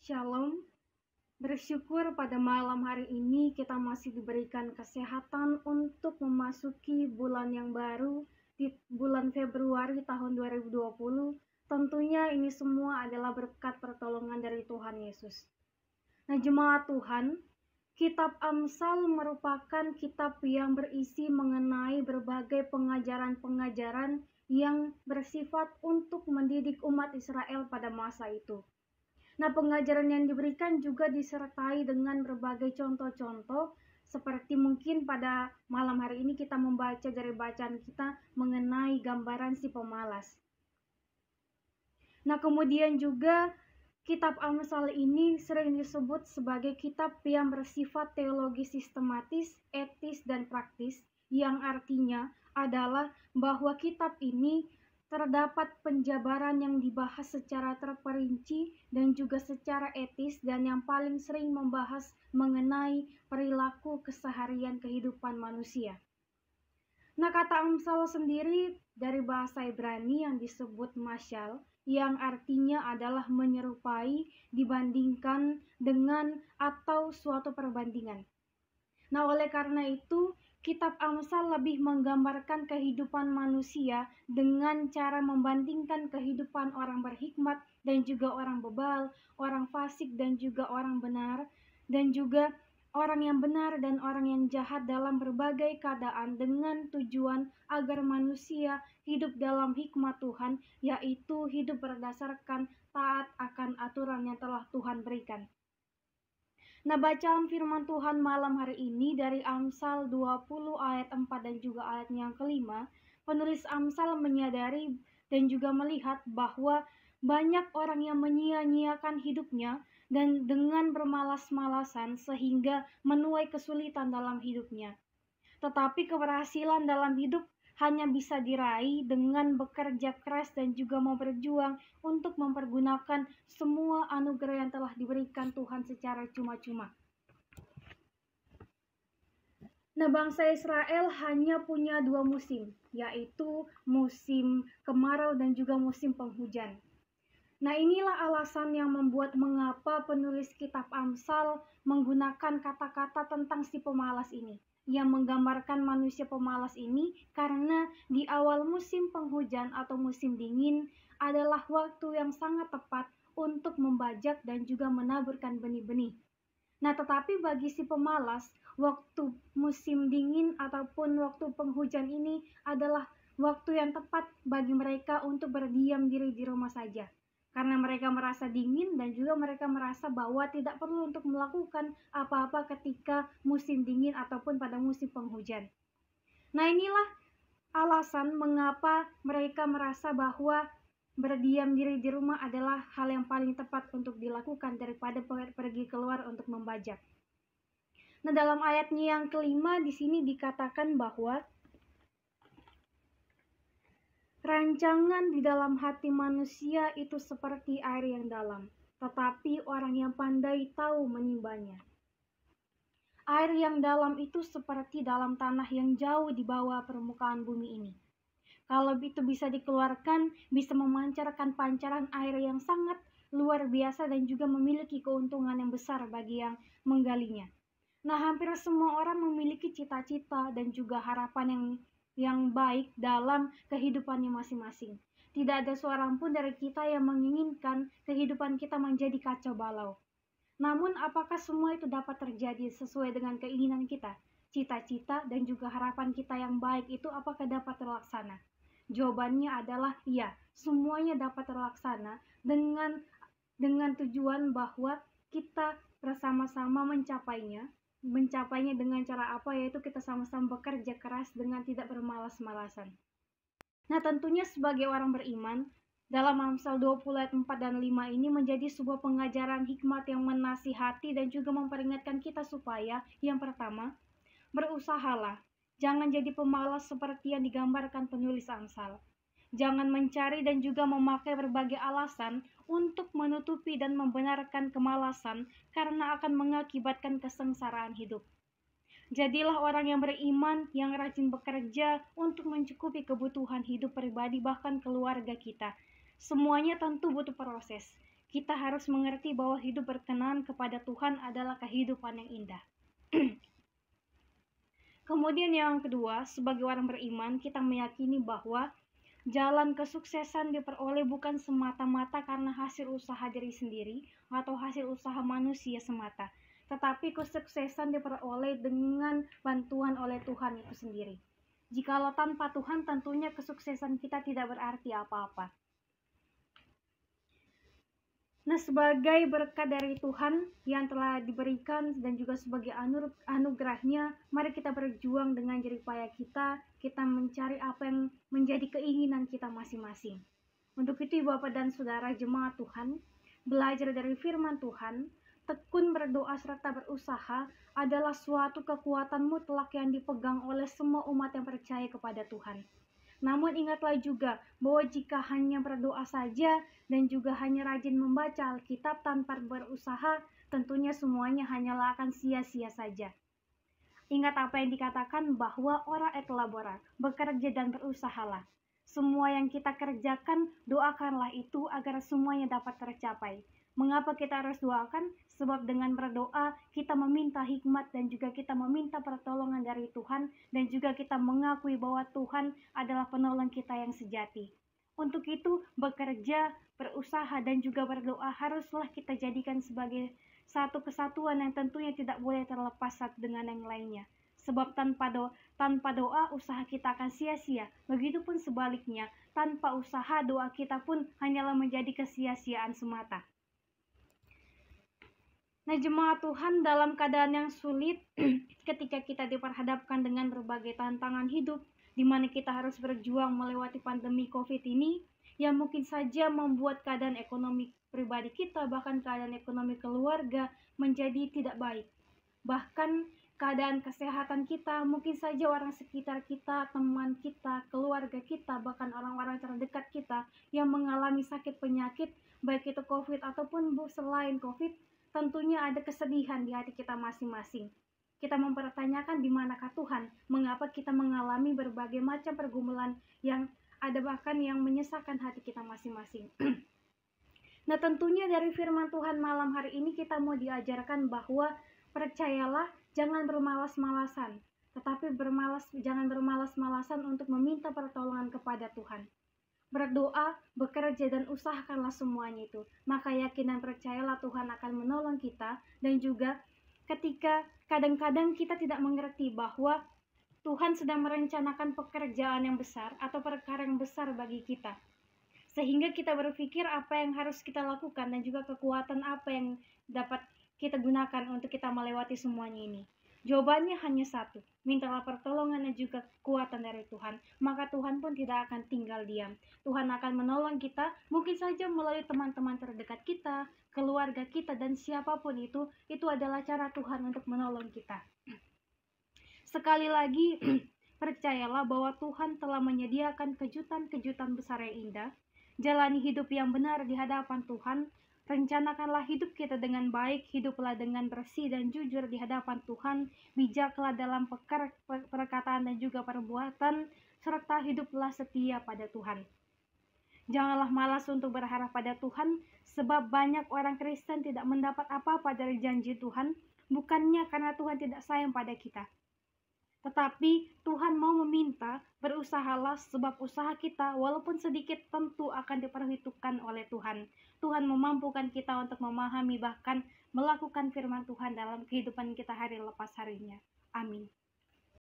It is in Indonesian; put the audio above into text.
Shalom, bersyukur pada malam hari ini kita masih diberikan kesehatan untuk memasuki bulan yang baru di bulan Februari tahun 2020. Tentunya ini semua adalah berkat pertolongan dari Tuhan Yesus. Nah, jemaat Tuhan, Kitab Amsal merupakan kitab yang berisi mengenai berbagai pengajaran-pengajaran yang bersifat untuk mendidik umat Israel pada masa itu. Nah, pengajaran yang diberikan juga disertai dengan berbagai contoh-contoh, seperti mungkin pada malam hari ini kita membaca dari bacaan kita mengenai gambaran si pemalas. Nah, kemudian juga kitab Amsal ini sering disebut sebagai kitab yang bersifat teologi sistematis, etis, dan praktis, yang artinya adalah bahwa kitab ini terdapat penjabaran yang dibahas secara terperinci dan juga secara etis, dan yang paling sering membahas mengenai perilaku keseharian kehidupan manusia. Nah, kata Amsal sendiri dari bahasa Ibrani yang disebut masyal, yang artinya adalah menyerupai, dibandingkan dengan, atau suatu perbandingan. Nah, oleh karena itu, kitab Amsal lebih menggambarkan kehidupan manusia dengan cara membandingkan kehidupan orang berhikmat dan juga orang bebal, orang fasik dan juga orang benar, dan juga orang yang benar dan orang yang jahat dalam berbagai keadaan, dengan tujuan agar manusia hidup dalam hikmat Tuhan, yaitu hidup berdasarkan taat akan aturan yang telah Tuhan berikan. Nah, bacaan firman Tuhan malam hari ini dari Amsal 20 ayat 4 dan juga ayat yang kelima, penulis Amsal menyadari dan juga melihat bahwa banyak orang yang menyia-nyiakan hidupnya dan dengan bermalas-malasan sehingga menuai kesulitan dalam hidupnya. Tetapi keberhasilan dalam hidup hanya bisa diraih dengan bekerja keras dan juga mau berjuang untuk mempergunakan semua anugerah yang telah diberikan Tuhan secara cuma-cuma. Nah, bangsa Israel hanya punya 2 musim, yaitu musim kemarau dan juga musim penghujan. Nah, inilah alasan yang membuat mengapa penulis kitab Amsal menggunakan kata-kata tentang si pemalas ini, yang menggambarkan manusia pemalas ini, karena di awal musim penghujan atau musim dingin adalah waktu yang sangat tepat untuk membajak dan juga menaburkan benih-benih. Nah, tetapi bagi si pemalas, waktu musim dingin ataupun waktu penghujan ini adalah waktu yang tepat bagi mereka untuk berdiam diri di rumah saja. Karena mereka merasa dingin dan juga mereka merasa bahwa tidak perlu untuk melakukan apa-apa ketika musim dingin ataupun pada musim penghujan. Nah, inilah alasan mengapa mereka merasa bahwa berdiam diri di rumah adalah hal yang paling tepat untuk dilakukan daripada pergi keluar untuk membajak. Nah, dalam ayatnya yang kelima di sini dikatakan bahwa rancangan di dalam hati manusia itu seperti air yang dalam, tetapi orang yang pandai tahu menimbanya. Air yang dalam itu seperti dalam tanah yang jauh di bawah permukaan bumi ini. Kalau itu bisa dikeluarkan, bisa memancarkan pancaran air yang sangat luar biasa dan juga memiliki keuntungan yang besar bagi yang menggalinya. Nah, hampir semua orang memiliki cita-cita dan juga harapan yang baik dalam kehidupannya masing-masing. Tidak ada seorang pun dari kita yang menginginkan kehidupan kita menjadi kacau balau. Namun, apakah semua itu dapat terjadi sesuai dengan keinginan kita? Cita-cita dan juga harapan kita yang baik itu apakah dapat terlaksana? Jawabannya adalah iya, semuanya dapat terlaksana dengan tujuan bahwa kita bersama-sama mencapainya dengan cara apa, yaitu kita sama-sama bekerja keras dengan tidak bermalas-malasan. Nah, tentunya sebagai orang beriman, dalam Amsal 20 ayat 4 dan 5 ini menjadi sebuah pengajaran hikmat yang menasihati dan juga memperingatkan kita supaya, yang pertama, berusahalah. Jangan jadi pemalas seperti yang digambarkan penulis Amsal. Jangan mencari dan juga memakai berbagai alasan untuk menutupi dan membenarkan kemalasan, karena akan mengakibatkan kesengsaraan hidup. Jadilah orang yang beriman, yang rajin bekerja untuk mencukupi kebutuhan hidup pribadi bahkan keluarga kita. Semuanya tentu butuh proses. kita harus mengerti bahwa hidup berkenan kepada Tuhan adalah kehidupan yang indah. Kemudian yang kedua, sebagai orang beriman, kita meyakini bahwa jalan kesuksesan diperoleh bukan semata-mata karena hasil usaha diri sendiri atau hasil usaha manusia semata, tetapi kesuksesan diperoleh dengan bantuan oleh Tuhan itu sendiri. Jikalau tanpa Tuhan, tentunya kesuksesan kita tidak berarti apa-apa. Nah, sebagai berkat dari Tuhan yang telah diberikan dan juga sebagai anugerahnya, mari kita berjuang dengan jerih payah kita mencari apa yang menjadi keinginan kita masing-masing. Untuk itu, Bapak dan Saudara jemaat Tuhan, belajar dari firman Tuhan, tekun berdoa serta berusaha adalah suatu kekuatan mutlak yang dipegang oleh semua umat yang percaya kepada Tuhan. Namun ingatlah juga bahwa jika hanya berdoa saja dan juga hanya rajin membaca Alkitab tanpa berusaha, tentunya semuanya hanyalah akan sia-sia saja. Ingat apa yang dikatakan bahwa ora et labora, bekerja dan berusahalah. Semua yang kita kerjakan, doakanlah itu agar semuanya dapat tercapai. Mengapa kita harus doakan? Sebab dengan berdoa, kita meminta hikmat dan juga kita meminta pertolongan dari Tuhan, dan juga kita mengakui bahwa Tuhan adalah penolong kita yang sejati. Untuk itu, bekerja, berusaha, dan juga berdoa haruslah kita jadikan sebagai satu kesatuan yang tentunya tidak boleh terlepas satu dengan yang lainnya. Sebab tanpa doa, usaha kita akan sia-sia. Begitupun sebaliknya, tanpa usaha, doa kita pun hanyalah menjadi kesia-siaan semata. Nah, jemaat Tuhan, dalam keadaan yang sulit, ketika kita diperhadapkan dengan berbagai tantangan hidup, di mana kita harus berjuang melewati pandemi COVID ini, yang mungkin saja membuat keadaan ekonomi pribadi kita, bahkan keadaan ekonomi keluarga menjadi tidak baik. Bahkan keadaan kesehatan kita, mungkin saja orang sekitar kita, teman kita, keluarga kita, bahkan orang-orang terdekat kita yang mengalami sakit penyakit, baik itu COVID ataupun selain COVID, tentunya ada kesedihan di hati kita masing-masing. Kita mempertanyakan di manakah Tuhan, mengapa kita mengalami berbagai macam pergumulan yang ada bahkan yang menyesakkan hati kita masing-masing. Nah, tentunya dari firman Tuhan malam hari ini kita mau diajarkan bahwa percayalah, jangan bermalas-malasan, tetapi jangan bermalas-malasan untuk meminta pertolongan kepada Tuhan. Berdoa, bekerja, dan usahakanlah semuanya itu. Maka yakin dan percayalah Tuhan akan menolong kita. Dan juga ketika kadang-kadang kita tidak mengerti bahwa Tuhan sedang merencanakan pekerjaan yang besar atau perkara yang besar bagi kita, sehingga kita berpikir apa yang harus kita lakukan dan juga kekuatan apa yang dapat kita gunakan untuk kita melewati semuanya ini. Jawabannya hanya satu, mintalah pertolongan dan juga kekuatan dari Tuhan, maka Tuhan pun tidak akan tinggal diam. Tuhan akan menolong kita, mungkin saja melalui teman-teman terdekat kita, keluarga kita, dan siapapun itu adalah cara Tuhan untuk menolong kita. Sekali lagi, percayalah bahwa Tuhan telah menyediakan kejutan-kejutan besar yang indah. Jalani hidup yang benar di hadapan Tuhan. Rencanakanlah hidup kita dengan baik, hiduplah dengan bersih dan jujur di hadapan Tuhan, bijaklah dalam perkataan dan juga perbuatan, serta hiduplah setia pada Tuhan. Janganlah malas untuk berharap pada Tuhan, sebab banyak orang Kristen tidak mendapat apa-apa dari janji Tuhan, bukannya karena Tuhan tidak sayang pada kita. Tetapi Tuhan mau meminta, berusahalah sebab usaha kita walaupun sedikit tentu akan diperhitungkan oleh Tuhan. Tuhan memampukan kita untuk memahami bahkan melakukan firman Tuhan dalam kehidupan kita hari lepas harinya. Amin.